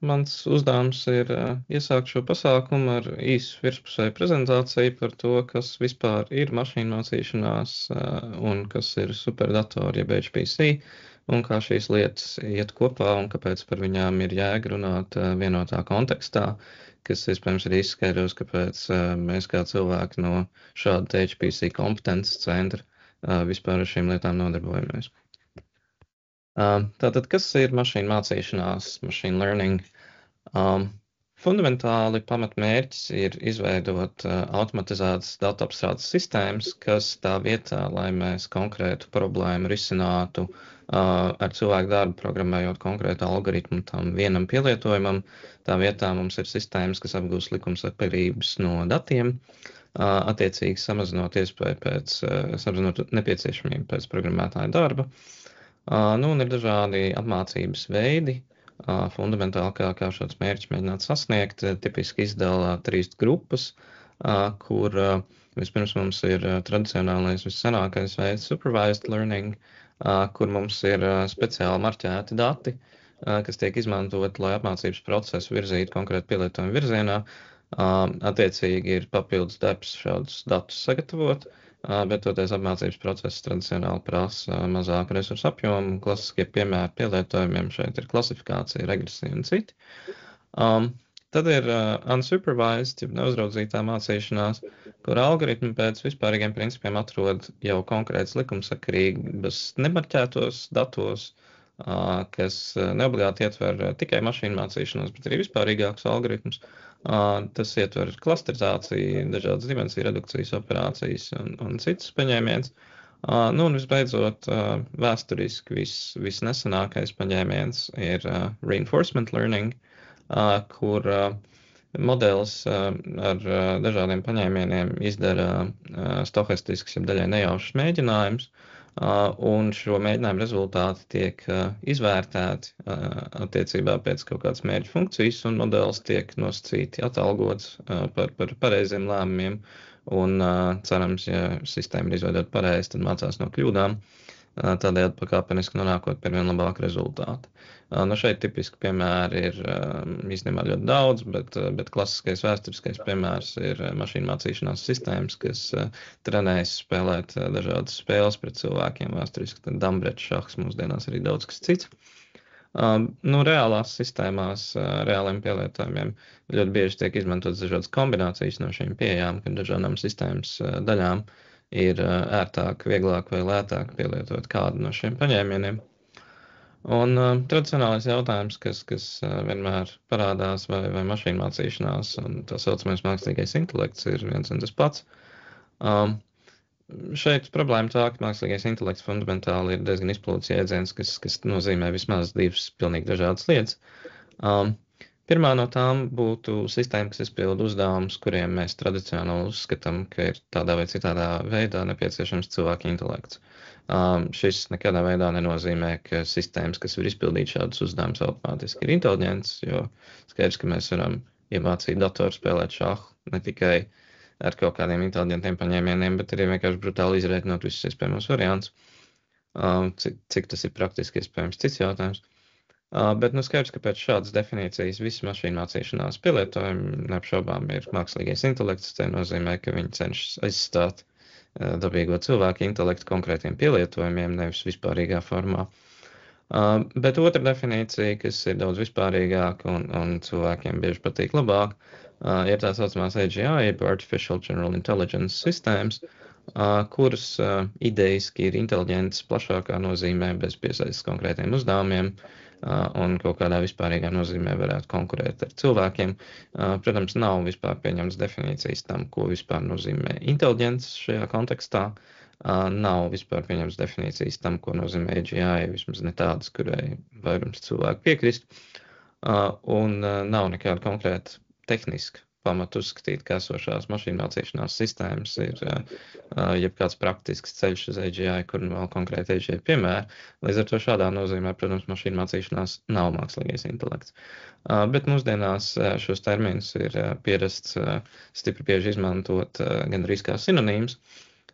Mans uzdevums ir iesākt šo pasākumu ar īsu virspusēju prezentāciju par to, kas vispār ir mašīnu mācīšanās un kas ir superdatori, jeb HPC, un kā šīs lietas iet kopā un kāpēc par viņām ir jēga runāt vienotā kontekstā, kas iespējams ir izskaidros, kāpēc mēs kā cilvēki no šāda HPC kompetences centra vispār ar šīm lietām nodarbojamies. Tātad, kas ir mašīnu mācīšanās, machine learning? Fundamentāli pamatmērķis ir izveidot automatizētas datu apstrādes sistēmas, kas tā vietā, lai mēs konkrētu problēmu risinātu ar cilvēku darbu, programmējot konkrētu algoritmu tam vienam pielietojumam, tā vietā mums ir sistēmas, kas apgūst likumsakarības no datiem, attiecīgi samazinot nepieciešamību pēc programmētāja darba. Un ir dažādi apmācības veidi, fundamentāli, kā šāds mērķis mēģināt sasniegt. Tipiski izdala 3 grupas, kur vispirms mums ir tradicionālais vissenākais veids supervised learning, kur mums ir speciāli marķēti dati, kas tiek izmantot, lai apmācības procesu virzītu konkrēti pielietojumu virzienā. Attiecīgi ir papildus darbs šādus datus sagatavot, bet toties apmācības process tradicionāli prasa mazāku resursu apjomu. Klasiskie piemēri pielietojumiem šeit ir klasifikācija, regresija un citi. Tad ir unsupervised, jeb neuzraudzītā mācīšanās, kur algoritmi pēc vispārīgiem principiem atrod jau konkrētas likumsakarības nemarķētos datos, kas neobligāti ietver tikai mašīnu mācīšanos, bet arī vispārīgākus algoritmus. Tas ietver klasterizāciju, dažādas dimensiju redukcijas operācijas un citas paņēmiens. Un visbeidzot, vēsturiski visnesenākais paņēmiens ir reinforcement learning, kur modelis ar dažādiem paņēmieniem izdara stohastisks, jeb daļai nejaušs mēģinājums, un šo mēģinājumu rezultāti tiek izvērtēti attiecībā pēc kaut kādas mērķa funkcijas, un modelis tiek nosacīti atalgots par pareiziem lēmumiem, un cerams, ja sistēma ir izveidota pareizi, tad mācās no kļūdām, tādējādi pakāpeniski nonākot pie vien labāka rezultāta. Šeit tipiski piemēri ir īstenībā ļoti daudz, bet klasiskais vēsturiskais piemērs ir mašīnu mācīšanās sistēmas, kas trenējas spēlēt dažādas spēles pret cilvēkiem. Vēsturiski tad Dambreķa šahs, mūsdienās arī daudz kas cits. Reālās sistēmās, reāliem pielietojumiem ļoti bieži tiek izmantotas dažādas kombinācijas no šīm pieejām, kad dažādām sistēmas daļām ir ērtāk, vieglāk vai lētāk pielietot kādu no šiem paņēmieniem. Un tradicionālais jautājums, kas vienmēr parādās, vai mašīnu mācīšanās un tā saucamais mākslīgais intelekts ir viens un tas pats. Šeit problēma tā, ka mākslīgais intelekts fundamentāli ir diezgan izplūdes jēdziens, kas nozīmē vismaz 2 pilnīgi dažādas lietas. Pirmā no tām būtu sistēma, kas izpilda uzdevumus, kuriem mēs tradicionāli uzskatām, ka ir tādā vai citādā veidā nepieciešams cilvēka intelekts. Šis nekādā veidā nenozīmē, ka sistēmas, kas var izpildīt šādus uzdevumus, automātiski ir inteliģents, jo skaidrs, ka mēs varam iemācīt datoru spēlēt šahu ne tikai ar kaut kādiem inteliģentiem paņēmieniem, bet arī vienkārši brutāli izrēķinot visus iespējamos variantus. Cik tas ir praktiski iespējams, cits jautājums. Bet skaidrs, ka pēc šādas definīcijas visi mašīnu mācīšanās pielietojumi neapšaubām ir mākslīgais intelekts. Tas nozīmē, ka viņi cenšas aizstāt dabīgo cilvēku intelektu konkrētiem pielietojumiem, nevis vispārīgā formā. Bet otra definīcija, kas ir daudz vispārīgāka un cilvēkiem bieži patīk labāk, ir tā saucamās AGI, jeb Artificial General Intelligence sistēmas, kuras idejiski ir inteliģentas plašākā nozīmē bez piesaistes konkrētiem uzdevumiem, un kaut kādā vispārīgā nozīmē varētu konkurēt ar cilvēkiem. Protams, nav vispār pieņemts definīcijas tam, ko vispār nozīmē inteliģents šajā kontekstā. Nav vispār pieņemts definīcijas tam, ko nozīmē AGI, vismaz ne tādas, kurai vairums cilvēku piekrist. Un nav nekāda konkrēta tehniska pamatu uzskatīt, ka esošās mašīnu mācīšanās sistēmas ir jebkāds praktisks ceļš uz AGI, kur vēl konkrēti AGI piemēri. Līdz ar to šādā nozīmē, protams, mašīnu mācīšanās nav mākslīgais intelekts. Bet mūsdienās šos terminus ir pierasts stipri bieži izmantot gandrīz kā sinonīms,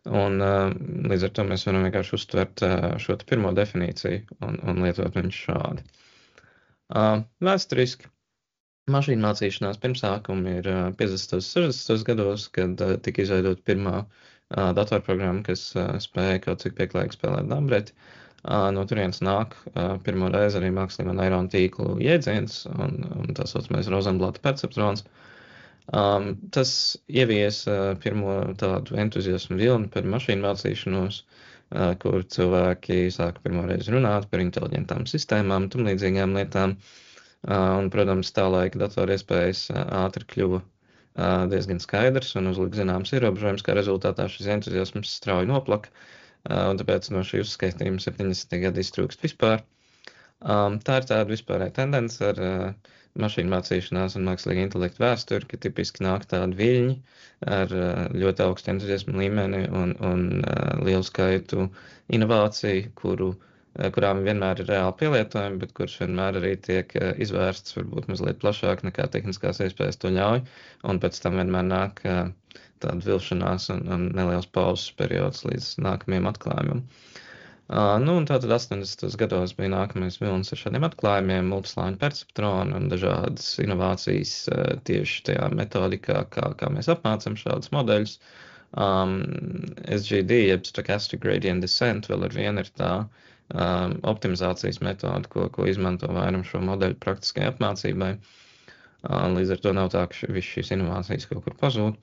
un līdz ar to mēs varam vienkārši uztvert šo pirmo definīciju un lietot viņu šādi. Vēsturiski Mašīnu mācīšanās pirmsākumi ir 50. un 60. gados, kad tika izveidota pirmā datorprogramma, kas spēja kaut cik pieklājīgi spēlēt dambreti. No turienes nāk pirmo reizi arī mākslīgo neironu tīklu jēdziens un tā saucamais Rozenblata perceptrons. Tas ievies pirmo tādu entuziasmu vilni par mašīnu mācīšanos, kur cilvēki sāka pirmo reizi runāt par inteliģentām sistēmām, tam līdzīgām lietām. Un, protams, tā laika datora iespējas ātri kļuva diezgan skaidrs un uzlika zināms ierobežojums, kā rezultātā šis entuziasms strauji noplaka, un tāpēc no šī uzskaitījuma 70. gadi iztrūkst vispār. Tā ir tāda vispārēja tendence ar mašīnu mācīšanās un mākslīgu intelektu vēsturi, ka tipiski nāk tādi viļņi ar ļoti augstu entuziasmu līmeni un lielu skaitu inovāciju, kurām vienmēr ir reāli pielietojumi, bet kuras vienmēr arī tiek izvērstas varbūt mazliet plašāk nekā tehniskās iespējas to ļauj, un pēc tam vienmēr nāk tāda vilšanās un neliels pauzes periods līdz nākamajam atklājumam. Un tātad 80. gados bija nākamais vilnis ar šādiem atklājumiem, multislāņu perceptronu un dažādas inovācijas tieši tajā metodikā, kā mēs apmācam šādus modeļus. SGD, jeb Stochastic Gradient Descent, vēl ar vienu ir tā optimizācijas metode, ko izmanto vairums šo modeļu praktiskai apmācībai. Līdz ar to nav tā, ka viss šīs inovācijas kaut kur pazūd.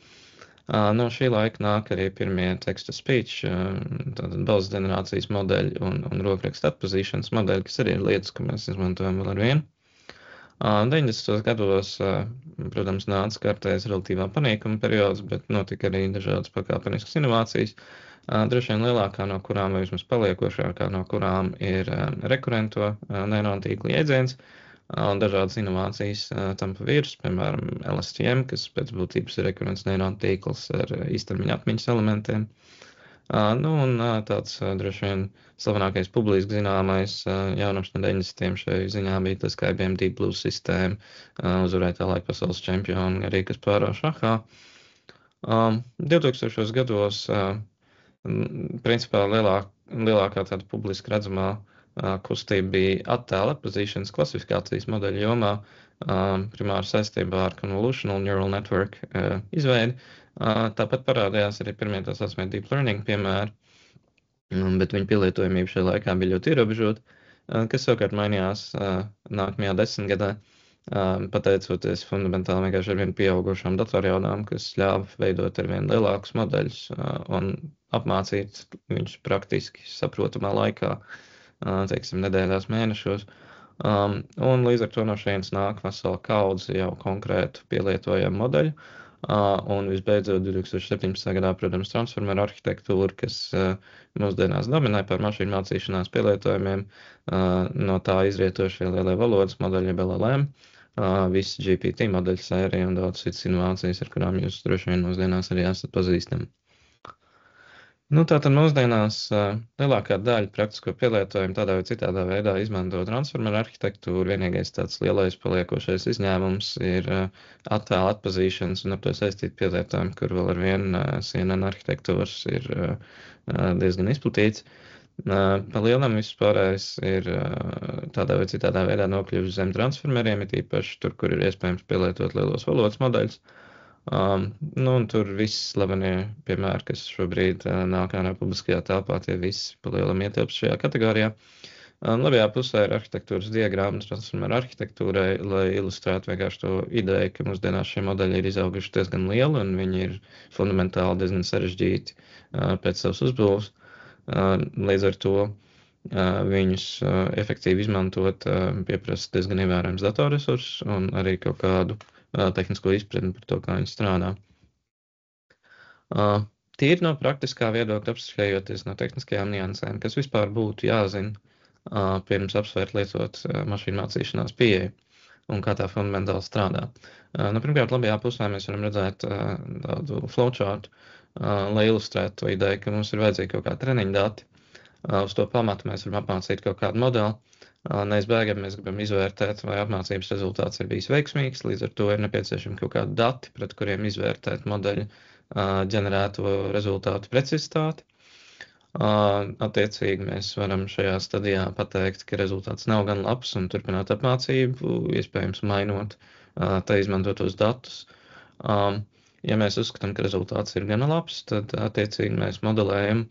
No šī laika nāk arī pirmie text-to-speech, tātad balss ģenerācijas modeļi un rokraksta atpazīšanas modeļi, kas arī ir lietas, ko mēs izmantojam vēl ar vienu. 90. gados, protams, nāca kārtējs relatīvā panīkuma periods, bet notika arī dažādas pakāpeniskas inovācijas, droši vien lielākā no kurām, vai vismaz paliekošākā no kurām ir rekurento neironu tīklu jēdziens, un dažādas inovācijas tam pa virsmu, piemēram, LSTM, kas pēc būtības ir rekurents neironu tīkls ar īstermiņa atmiņas elementiem. Un tāds droši vien slavenākais publiski zināmais jaunums no 90. šai ziņā bija tas, kā IBM Deep Blue sistēma uzvarēja tā laika pasaules čempionu arī Kasparov šahā. 2000. gados principā lielākā tāda publiski redzamā kustība bija attēla atpazīšanas klasifikācijas modeļu jomā, primāri saistībā ar Convolutional Neural Network izveidi. Tāpat parādījās arī pirmie tā saucamie deep learning piemēri, bet viņu pielietojamība šajā laikā bija ļoti ierobežota, kas savukārt mainījās nākamajā desmitgadē, pateicoties fundamentāli vienkārši ar vien pieaugušām datorjaudām, kas ļāva veidot ar vien lielākus modeļus un apmācīt viņus praktiski saprotamā laikā, teiksim, nedēļās, mēnešos. Un līdz ar to no šejienes nāk vesela kaudze jau konkrētu pielietojamu modeļu. Un visbeidzot 2017. gadā, protams, transformeru arhitektūra, kas mūsdienās dominē par mašīnu mācīšanās pielietojumiem, no tā izrietošie lielie valodas modeļi, jeb LLM, visi GPT modeļu sērija un daudz citas inovācijas, ar kurām jūs droši vien mūsdienās arī esat pazīstami. Tātad mūsdienās lielākā daļa praktisko pielietojumu tādā vai citādā veidā izmanto transformeru arhitektūru. Vienīgais tāds lielais paliekošais izņēmums ir attēla atpazīšanas un ap to saistīti pielietojumi, kur vēl ar vienu CNN arhitektūras ir diezgan izplatīts. Pa lielam vispārējais ir tādā vai citādā veidā nokļuvis zem transformeriem, it īpaši tur, kur ir iespējams pielietot lielos valodas modeļus. Un tur viss slavenie piemēri, kas šobrīd nāk ārā publiskajā telpā, tie visi pa lielam ietilpst šajā kategorijā. Labajā pusē ir arhitektūras diagramma transformeru arhitektūrai, lai ilustrētu vienkārši to ideju, ka mūsdienās šie modeļi ir izauguši diezgan lieli un viņi ir fundamentāli diezgan sarežģīti pēc savas uzbūves. Līdz ar to viņus efektīvi izmantot pieprasa diezgan ievērojams datorresursus un arī kaut kādu tehnisko izpratni par to, kā viņi strādā. Tīri no praktiskā viedokļa abstrahējoties no tehniskajām niansēm, kas vispār būtu jāzina pirms apsvērt lietot mašīnu mācīšanās pieeju un kā tā fundamentāli strādā. Pirmkārt, labajā pusē mēs varam redzēt tādu flowchart, lai ilustrētu to ideju, ka mums ir vajadzīgi kaut kādi treniņu dati. Uz to pamatu mēs varam apmācīt kaut kādu modeli. Neizbēgami mēs gribam izvērtēt, vai apmācības rezultāts ir bijis veiksmīgs, līdz ar to ir nepieciešami kaut kādi dati, pret kuriem izvērtēt modeļu ģenerēto rezultātu precizitāti. Attiecīgi mēs varam šajā stadijā pateikt, ka rezultāts nav gan labs un turpināt apmācību, iespējams mainot tā izmantotos datus. Ja mēs uzskatām, ka rezultāts ir gana labs, tad attiecīgi mēs modelējam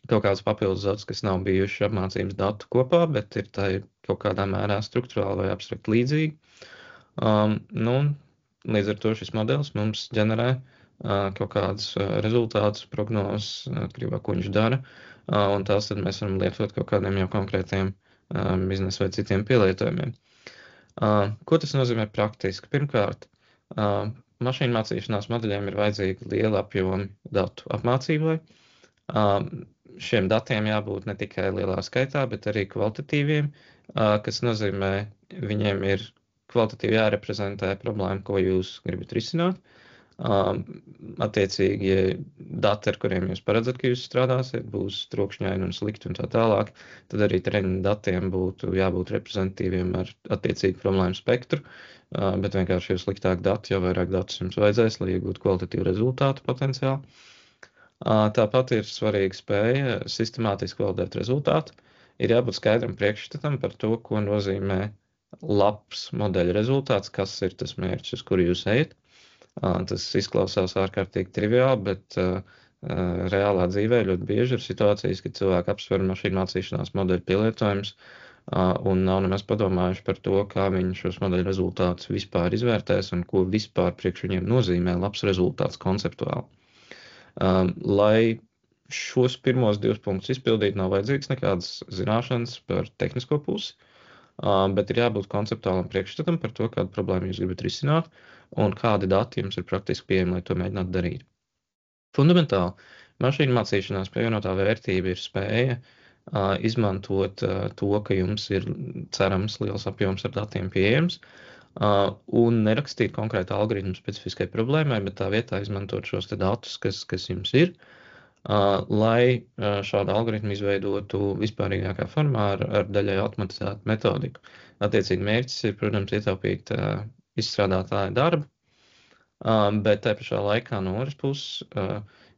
kaut kādas papildus datus, kas nav bijuši apmācības datu kopā, bet ir tā kaut kādā mērā struktūrāli vai abstrakt līdzīgi. Līdz ar to šis modelis mums ģenerē kaut kādus rezultātus, prognozes, atkarībā, ko viņš dara, un tās tad mēs varam lietot kaut kādiem jau konkrētiem biznesa vai citiem pielietojumiem. Ko tas nozīmē praktiski? Pirmkārt, mašīnu mācīšanās modeļiem ir vajadzīgi liela apjoma datu apmācībai. Šiem datiem jābūt ne tikai lielā skaitā, bet arī kvalitatīviem, kas nozīmē, viņiem ir kvalitatīvi jāreprezentē problēma, ko jūs gribat risināt. Attiecīgi, ja dati, ar kuriem jūs paredzat, ka jūs strādāsiet, būs trokšņaini un slikti un tā tālāk, tad arī treniņu datiem būtu jābūt reprezentatīviem ar attiecīgu problēmu spektru, bet vienkārši jo sliktāk dati, jo vairāk datus jums vajadzēs, lai iegūtu kvalitatīvu rezultātu potenciāli. Tāpat ir svarīga spēja sistemātiski valdēt rezultātu. Ir jābūt skaidram priekšstatam par to, ko nozīmē labs modeļa rezultāts, kas ir tas mērķis, uz kuru jūs ejat. Tas izklausās ārkārtīgi triviāli, bet reālā dzīvē ļoti bieži ir situācijas, kad cilvēki apsver mašīnu mācīšanās modeļu pielietojums un nav nemaz padomājuši par to, kā viņi šos modeļu rezultātus vispār izvērtēs un ko vispār priekš viņiem nozīmē labs rezultāts konceptuāli. Lai šos pirmos 2 punktus izpildītu, nav vajadzīgs nekādas zināšanas par tehnisko pusi, bet ir jābūt konceptuālam priekšstatam par to, kādu problēmu jūs gribat risināt un kādi dati jums ir praktiski pieejami, lai to mēģinātu darīt. Fundamentāli, mašīnu mācīšanās pievienotā vērtība ir spēja izmantot to, ka jums ir cerams liels apjoms ar datiem pieejams, un nerakstīt konkrētu algoritmu specifiskai problēmai, bet tā vietā izmantot šos datus, kas jums ir, lai šādu algoritmu izveidotu vispārīgākā formā ar daļai automatizētu metodiku. Attiecīgi mērķis ir, protams, ietaupīt izstrādātāju darbu, bet tā pašā laikā no otras puses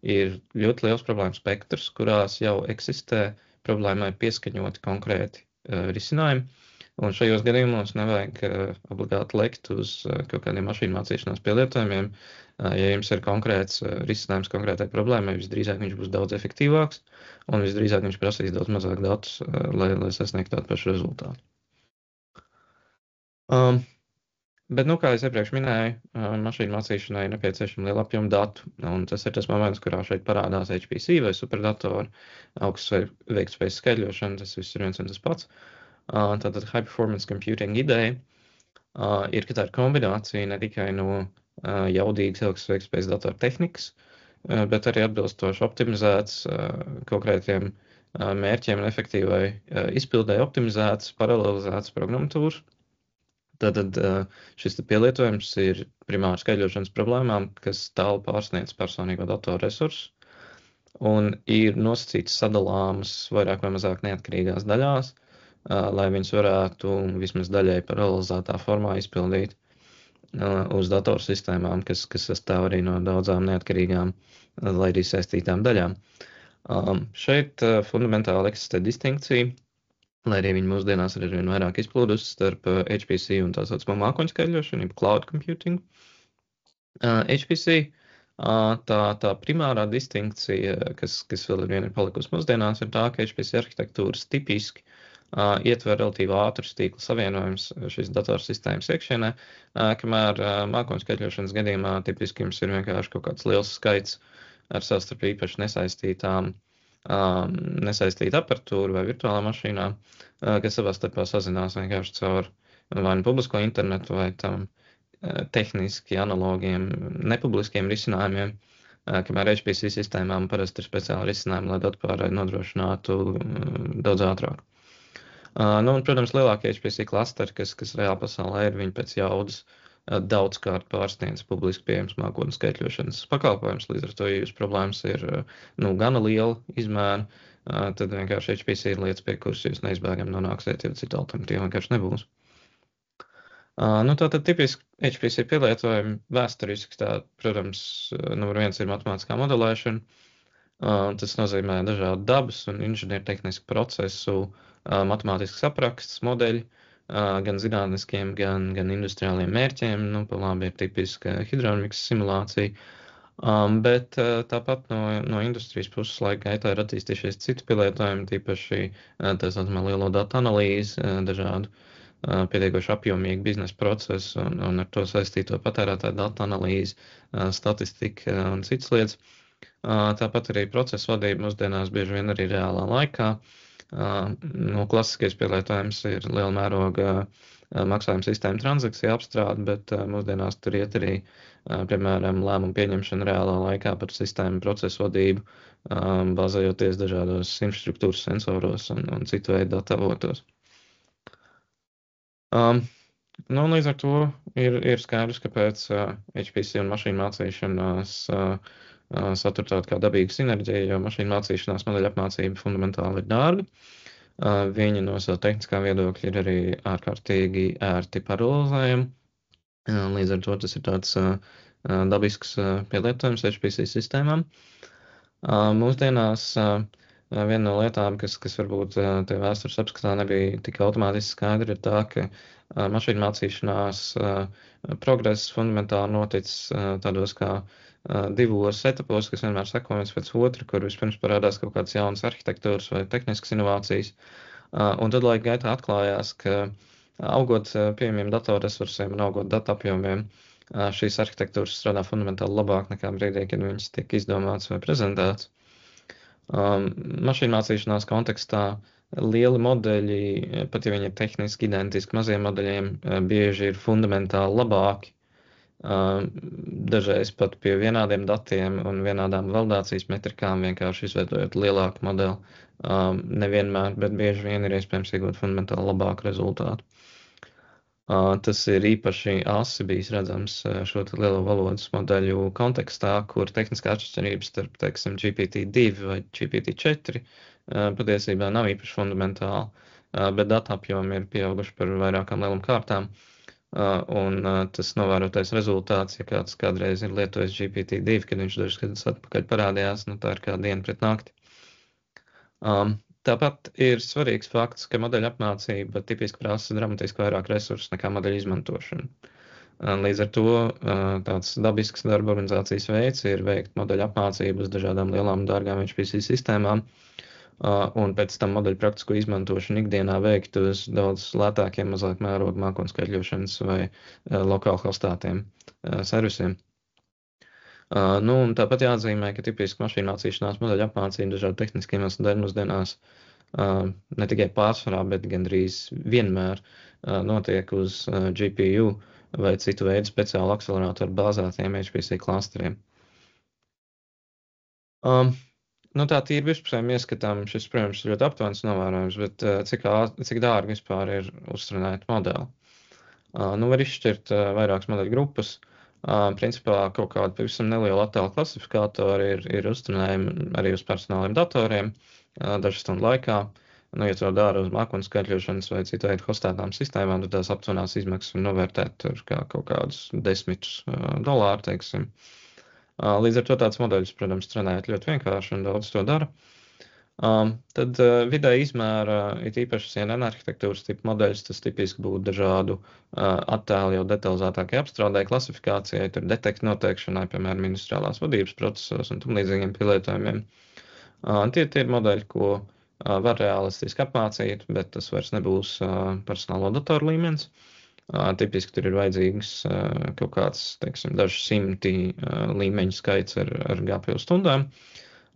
ir ļoti liels problēmu spektrs, kurās jau eksistē problēmai pieskaņoti konkrēti risinājumi. Un šajos gadījumos nevajag obligāti lekt uz kaut kādiem mašīnu mācīšanās pielietojumiem. Ja jums ir konkrēts risinājums konkrētai problēmai, visdrīzāk viņš būs daudz efektīvāks un visdrīzāk viņš prasīs daudz mazāk datus, lai sasniegtu tādu pašu rezultātu. Bet, kā es iepriekš minēju, mašīnu mācīšanai ir nepieciešama liela apjoma datu, un tas ir tas moments, kurā šeit parādās HPC vai superdatori, augstas veiktspējas skaidļošana, tas viss ir viens un tas pats. Tātad high performance computing ideja ir, ka tā ir kombinācija ne tikai no jaudīgas augstas veiktspējas datoru tehnikas, bet arī atbilstoši optimizēts konkrētiem mērķiem un efektīvai izpildēji optimizēts, paralelizēts programmatūras. Tātad šis pielietojums ir primāri skaidļošanas problēmām, kas tālu pārsniedz personīgo datoru resursus un ir nosacīts sadalāmas vairāk vai mazāk neatkarīgās daļās, lai viņus varētu vismaz daļai paralelizētā formā izpildīt uz datorsistēmām, kas sastāv arī no daudzām neatkarīgām, lai arī saistītām daļām. Šeit fundamentāli eksistē distinkcija, lai arī viņi mūsdienās ir arvien vairāk izplūdusi starp HPC un tā saucamo mākoņu skaidļošanu, jeb cloud computing. HPC, tā primārā distinkcija, kas vēl ir palikusi mūsdienās, ir tā, ka HPC arhitektūras tipiski ietver relatīvi ātrus tīkla savienojums šīs datorsistēmas iekšienē, kamēr mākoņu skaidļošanas gadījumā tipiski jums ir vienkārši kaut kāds liels skaits ar savstarpēji īpaši nesaistītu aparatūru vai virtuālā mašīnā, kas savā starpā sazinās vienkārši caur vai nu publisko internetu vai tam tehniski analogiem, nepubliskiem risinājumiem, kamēr HPC sistēmām parasti ir speciāli risinājumi, lai datu pārraidi nodrošinātu daudz ātrāk. Un, protams, lielākie HPC klasteri, kas reāli pasaulē ir, viņi pēc jaudas daudzkārt pārsniedz publiski pieejams mākoņu skaitļošanas pakalpojums. Līdz ar to, ja jūs problēmas ir gana liela izmēra, tad vienkārši HPC ir lietas, pie kuras jūs neizbēgami nonāksiet, jo citu alternatīvu vienkārši nebūs. Tātad tipiski HPC pielietojumi vēsturiski, protams, numur 1 ir matemātiskā modelēšana. Tas nozīmē dažādu dabas un inženiertehnisku procesu, matemātisks apraksts, modeļi, gan zinātniskiem, gan industriāliem mērķiem. Nu, pa labi ir tipiska hidrodinamikas simulācija. Bet tāpat no industrijas puses laika gaitā ir attīstījušies citi pielietojumi, tīpaši tā saucamā lielo datu analīze, dažādu pietiekoši apjomīgu biznesa procesu un ar to saistīto patērētāju datu analīzi, statistika un citas lietas. Tāpat arī procesu vadība mūsdienās bieži vien arī reālā laikā. Klasiskais pielietojums ir liela mēroga maksājuma sistēma transakcija apstrāde, bet mūsdienās tur iet arī, piemēram, lēmumu pieņemšana reālā laikā par sistēmu procesu vadību, bazējoties dažādos infrastruktūras sensoros un citu veidu datu avotos. Līdz ar to ir skaidrs, ka pēc HPC un mašīnu mācīšanās satur tādu kā dabīgu sinerģiju, jo mašīnu mācīšanās modeļa apmācība fundamentāli ir dārga. Viņi no savu tehniskā viedokļa ir arī ārkārtīgi ērti paralēzējami. Līdz ar to tas ir tāds dabisks pielietojums HPC sistēmām. Mūsdienās viena no lietām, kas varbūt te vēstures apskatā nebija tik automātiski skaidra, ir tā, ka mašīnu mācīšanās progress fundamentāli noticis tādos kā divos etapos, kas vienmēr seko viens pēc otra, kur vispirms parādās kaut kādas jaunas arhitektūras vai tehniskas inovācijas. Un tad laika gaitā atklājās, ka augot pieejamiem datorresursiem un augot datu apjomiem, šīs arhitektūras strādā fundamentāli labāk nekā brīdī, kad viņas tiek izdomātas vai prezentētas. Mašīnu mācīšanās kontekstā lieli modeļi, pat ja viņi ir tehniski identiski maziem modeļiem, bieži ir fundamentāli labāki. Dažreiz pat pie vienādiem datiem un vienādām validācijas metrikām vienkārši izveidojot lielāku modeli. Nevienmēr, bet bieži vien ir iespējams iegūt fundamentāli labāku rezultātu. Tas ir īpaši asi bijis redzams šo lielo valodas modeļu kontekstā, kur tehniskā atšķirības starp, teiksim, GPT-2 vai GPT-4 patiesībā nav īpaši fundamentāli, bet datu apjomi ir pieauguši par vairākām lielām kārtām. Un tas novērotais rezultāts, ja kāds kādreiz ir lietojis GPT-2, kad viņš dažas gadus atpakaļ parādījās, tā ir kā diena pret nakti. Tāpat ir svarīgs fakts, ka modeļa apmācība tipiski prasa dramatiski vairāk resursu nekā modeļa izmantošana. Līdz ar to tāds dabisks darba organizācijas veids ir veikt modeļa apmācību uz dažādām lielām dārgām HPC sistēmām, un pēc tam modeļu praktisko izmantošanu ikdienā veikt uz daudz lētākiem, mazāk mēroga mākoņu skaitļošanas vai lokāli hostātiem servisiem. Un tāpat jāatzīmē, ka tipiski mašīnu mācīšanās modeļu apmācība dažādu tehnisku iemeslu dēļ mūsdienās ne tikai pārsvarā, bet gandrīz vienmēr notiek uz GPU vai citu veidu speciālu akceleratoru bāzētiem HPC klasteriem. Tā tīri vispusējiem ieskatām, šis, protams, ļoti aptuvens novērojums, bet cik dārgi vispār ir uzstrādāt modeli. Var izšķirt vairākas modeļu grupas. Principā kaut kāda pavisam neliela attēlu klasifikātori ir uzstrādājumi arī uz personāliem datoriem dažu stundu laikā. Ja to dara uz mākoņu skaitļošanas vai citu veidu hostētām sistēmām, tad tās aptuvenās izmaksas var novērtēt tur kā kaut kādus $10, teiksim. Līdz ar to tāds modeļus, protams, trenējot ļoti vienkārši un daudz to dara. Tad vidēji izmēra, it īpaši CNN arhitektūras tipu modeļus, tas tipiski būtu dažādu attēlu jau detalizētākai apstrādē, klasifikācijai, tur detektu noteikšanai, piemēram, industriālās vadības procesos un tam līdzīgiem pielietojumiem. Tie ir modeļi, ko var realistiski apmācīt, bet tas vairs nebūs personālo datoru līmenis. Tipiski tur ir vajadzīgs kaut kāds, teiksim, dažu simti līmeņu skaits ar GPU stundām.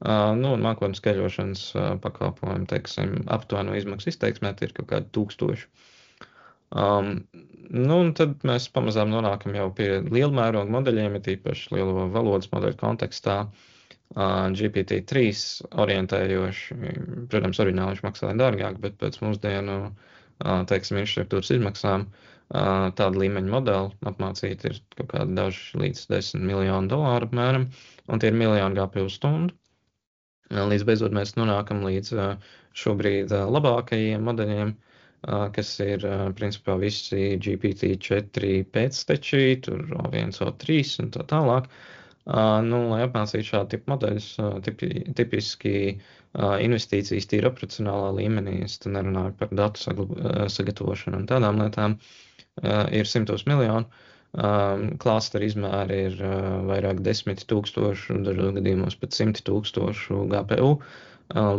Un mākoņu skaļošanas pakalpojumi, teiksim, aptuveno izmaksu izteiksmē ir kaut kādi 1000. Un tad mēs pamazām nonākam jau pie lielmēroga modeļiem, tīpaši lielo valodas modeļu kontekstā. GPT-3 orientējoši, protams, oriģināli viņš maksāja dārgāk, bet pēc mūsdienu, teiksim, infrastruktūras izmaksām tādu līmeņu modeli apmācīt ir kaut kādi daži līdz $10 miljonu apmēram, un tie ir miljoni GPU stundu. Līdz beidzot mēs nonākam līdz šobrīd labākajiem modeļiem, kas ir principā visi GPT-4 pēcteči, tur O1, O3 un tā tālāk. Lai apmācītu šādu tipu modeļus, tipiski investīcijas tīri operacionālā līmenī, es te nerunāju par datu sagatavošanu un tādām lietām, ir simtos miljonu. Klāstera izmēri ir vairāk 10,000, dažos gadījumos pat 100,000 GPU.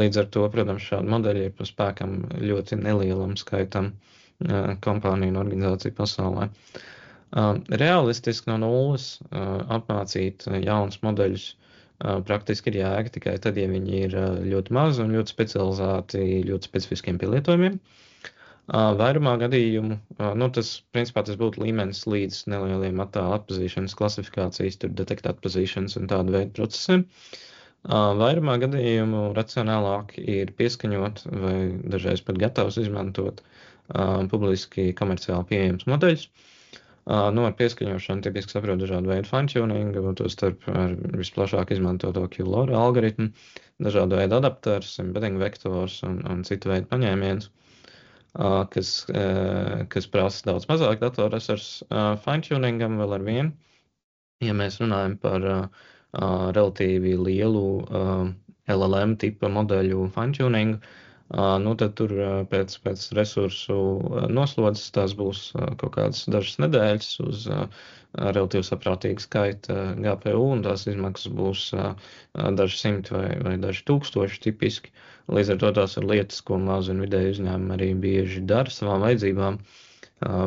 Līdz ar to, protams, šādi modeļi ir pa spēkam ļoti nelielam skaitam kompāniju un organizāciju pasaulē. Realistiski no nulles apmācīt jaunus modeļus praktiski ir jēga tikai tad, ja viņi ir ļoti mazi un ļoti specializēti ļoti specifiskiem pielietojumiem. Vairumā gadījumu, tas būtu līmenis līdz nelieliem attēlu atpazīšanas klasifikācijas, tur detekta atpazīšanas un tādu veidu procesiem. Vairumā gadījumu racionālāk ir pieskaņot vai dažreiz pat gatavs izmantot publiski komerciāli pieejams modeļus. Ar pieskaņošanu tipiski saprot dažādu veidu fine-tuningu, to starp ar visplašāk izmantoto QLoRa algoritmu, dažādu veidu adapters, embedding vektors un citu veidu paņēmienus, kas prasa daudz mazāk datorresursu fine-tuningam vēl ar vienu. Ja mēs runājam par relatīvi lielu LLM tipa modeļu fine-tuningu, tad tur pēc resursu noslodzes tās būs kaut kādas dažas nedēļas uz relatīvi saprātīga skaita GPU, un tās izmaksas būs daži simti vai daži tūkstoši tipiski. Līdz ar to tās ir lietas, ko mazi un vidēji uzņēmumi arī bieži dara savām vajadzībām,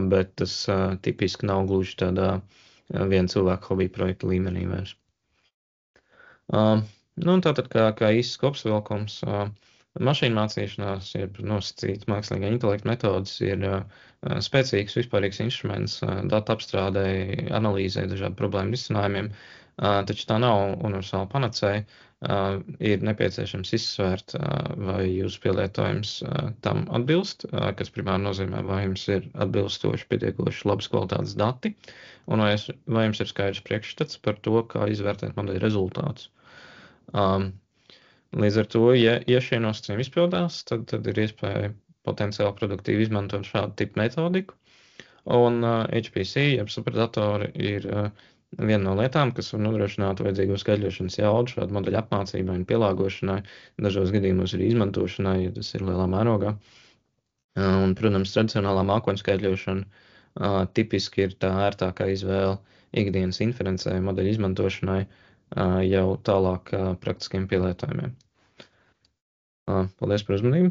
bet tas tipiski nav gluži tādā viena cilvēka hobija projekta līmenī vairs. Tātad kā īsts kopsavilkums, mašīnu mācīšanās, jeb nosacīta mākslīgā intelekta metodas ir spēcīgs vispārīgs instruments datu apstrādei, analīzei, dažādu problēmu risinājumiem, taču tā nav universāla panacēja. Ir nepieciešams izsvērt, vai jūsu pielietojums tam atbilst, kas primāri nozīmē, vai jums ir atbilstoši pietiekoši labas kvalitātes dati, un vai jums ir skaidrs priekšstats par to, kā izvērtēt modeļu rezultātus. Līdz ar to, ja šie nosacījumi izpildās, tad ir iespēja potenciāli produktīvi izmantot šādu tipu metodiku. Un HPC, jeb superdatori, ir viena no lietām, kas var nodrošināt vajadzīgo skaidrošanas jaudu šādu modeļu apmācībai un pielāgošanai, dažos gadījumos arī izmantošanai, ja tas ir lielā mērogā. Un, protams, tradicionālā mākoņu skaidrošana tipiski ir tā ērtākā izvēle ikdienas inferencē modeļu izmantošanai, jau tālāk praktiskiem pielietojumiem. Paldies par uzmanību!